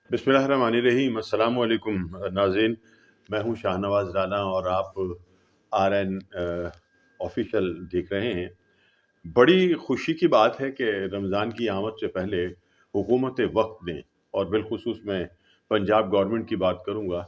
बिस्मिल्लाहिर्रहमानिर्रहीम। अस्सलाम वालेकुम नाज़रीन, मैं हूँ शाहनवाज़ राना और आप RN ऑफिशियल देख रहे हैं। बड़ी खुशी की बात है कि रमज़ान की आमद से पहले हुकूमत वक़्त ने, और बिलख़ुसूस मैं पंजाब गवर्नमेंट की बात करूँगा,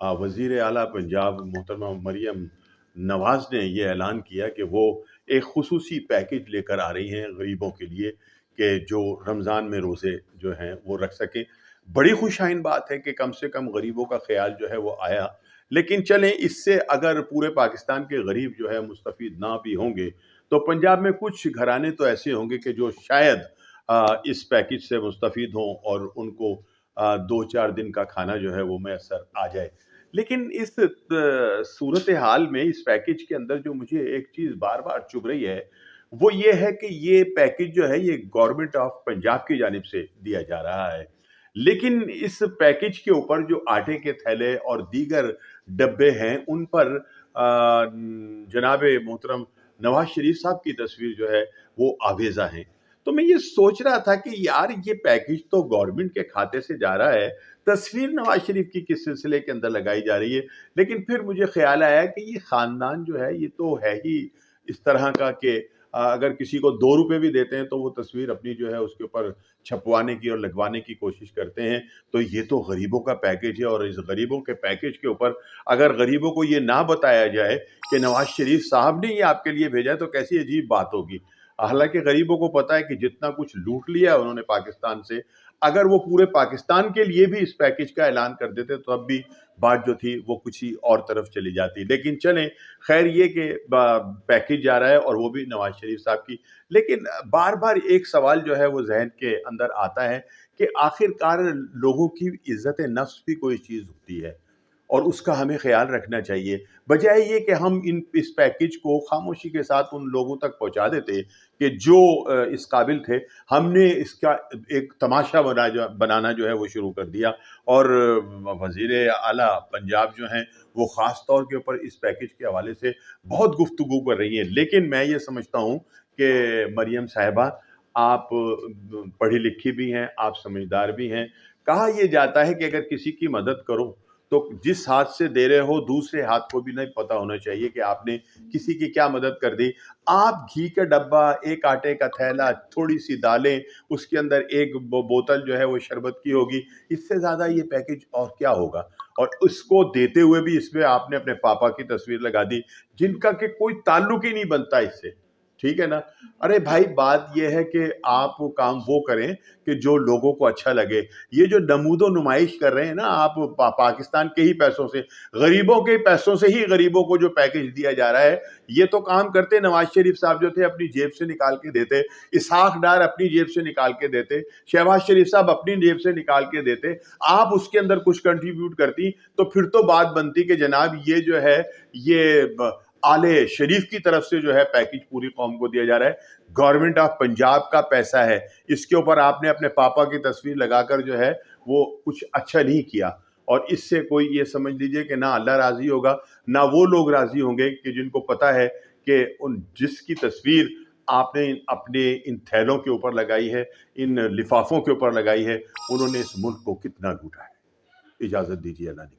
वज़ीर आला पंजाब मोहतरमा मरियम नवाज़ ने ये ऐलान किया कि वो एक ख़ुसूसी पैकेज लेकर आ रही हैं गरीबों के लिए कि जो रमज़ान में रोज़े जो हैं वो रख सकें। बड़ी खुशाइन बात है कि कम से कम गरीबों का ख़्याल जो है वो आया। लेकिन चलें, इससे अगर पूरे पाकिस्तान के गरीब जो है मुस्तफ़ीद ना भी होंगे, तो पंजाब में कुछ घराने तो ऐसे होंगे कि जो शायद इस पैकेज से मुस्तफ़ीद हों और उनको 2-4 दिन का खाना जो है वो मैसर आ जाए। लेकिन इस सूरत हाल में इस पैकेज के अंदर जो मुझे एक चीज़ बार-बार चुभ रही है, वो ये है कि ये पैकेज जो है ये गवर्नमेंट ऑफ पंजाब की जानिब से दिया जा रहा है। लेकिन इस पैकेज के ऊपर जो आटे के थैले और दीगर डब्बे हैं, उन पर जनाब मोहतरम नवाज शरीफ साहब की तस्वीर जो है वो आवेजा है। तो मैं ये सोच रहा था कि यार ये पैकेज तो गवर्नमेंट के खाते से जा रहा है, तस्वीर नवाज शरीफ की किस सिलसिले के अंदर लगाई जा रही है। लेकिन फिर मुझे ख्याल आया कि ये खानदान जो है ये तो है ही इस तरह का कि अगर किसी को 2 रुपए भी देते हैं तो वो तस्वीर अपनी जो है उसके ऊपर छपवाने की और लगवाने की कोशिश करते हैं। तो ये तो गरीबों का पैकेज है, और इस गरीबों के पैकेज के ऊपर अगर गरीबों को ये ना बताया जाए कि नवाज शरीफ साहब ने ये आपके लिए भेजा है, तो कैसी अजीब बात होगी। हालांकि गरीबों को पता है कि जितना कुछ लूट लिया है उन्होंने पाकिस्तान से, अगर वो पूरे पाकिस्तान के लिए भी इस पैकेज का ऐलान कर देते तो अब भी बात जो थी वो कुछ ही और तरफ चली जाती। लेकिन चलें, खैर ये कि पैकेज जा रहा है और वो भी नवाज शरीफ साहब की। लेकिन बार बार एक सवाल जो है वो जहन के अंदर आता है कि आखिरकार लोगों की इज्जत नफ्स भी कोई चीज़ होती है और उसका हमें ख्याल रखना चाहिए, बजाय ये कि हम इस पैकेज को खामोशी के साथ उन लोगों तक पहुंचा देते कि जो इस काबिल थे। हमने इसका एक तमाशा बनाना जो है वो शुरू कर दिया, और वज़ीर आला पंजाब जो हैं वो ख़ास तौर के ऊपर इस पैकेज के हवाले से बहुत गुफ्तगू कर रही हैं। लेकिन मैं ये समझता हूँ कि मरियम साहिबा, आप पढ़ी लिखी भी हैं, आप समझदार भी हैं। कहा यह जाता है कि अगर किसी की मदद करो तो जिस हाथ से दे रहे हो दूसरे हाथ को भी नहीं पता होना चाहिए कि आपने किसी की क्या मदद कर दी। आप घी का डब्बा, एक आटे का थैला, थोड़ी सी दालें, उसके अंदर एक बोतल जो है वो शरबत की होगी, इससे ज़्यादा ये पैकेज और क्या होगा। और उसको देते हुए भी इसमें आपने अपने पापा की तस्वीर लगा दी, जिनका कि कोई ताल्लुक ही नहीं बनता इससे। ठीक है ना? अरे भाई, बात यह है कि आप काम वो करें कि जो लोगों को अच्छा लगे। ये जो नमूदो नुमाइश कर रहे हैं ना आप, पाकिस्तान के ही पैसों से, गरीबों के पैसों से ही गरीबों को जो पैकेज दिया जा रहा है, ये तो काम करते नवाज शरीफ साहब जो थे अपनी जेब से निकाल के देते, इसहाक डार अपनी जेब से निकाल के देते, शहबाज शरीफ साहब अपनी जेब से निकाल के देते। आप उसके अंदर कुछ कंट्रीब्यूट करती तो फिर तो बात बनती कि जनाब ये जो है ये आले शरीफ की तरफ से जो है पैकेज पूरी कौम को दिया जा रहा है। गवर्नमेंट ऑफ पंजाब का पैसा है, इसके ऊपर आपने अपने पापा की तस्वीर लगाकर जो है वो कुछ अच्छा नहीं किया। और इससे कोई ये समझ लीजिए कि ना अल्लाह राजी होगा, ना वो लोग राजी होंगे कि जिनको पता है कि उन जिसकी तस्वीर आपने अपने इन थैलों के ऊपर लगाई है, इन लिफाफों के ऊपर लगाई है, उन्होंने इस मुल्क को कितना लूटा है। इजाजत दीजिए अल्लाह ने।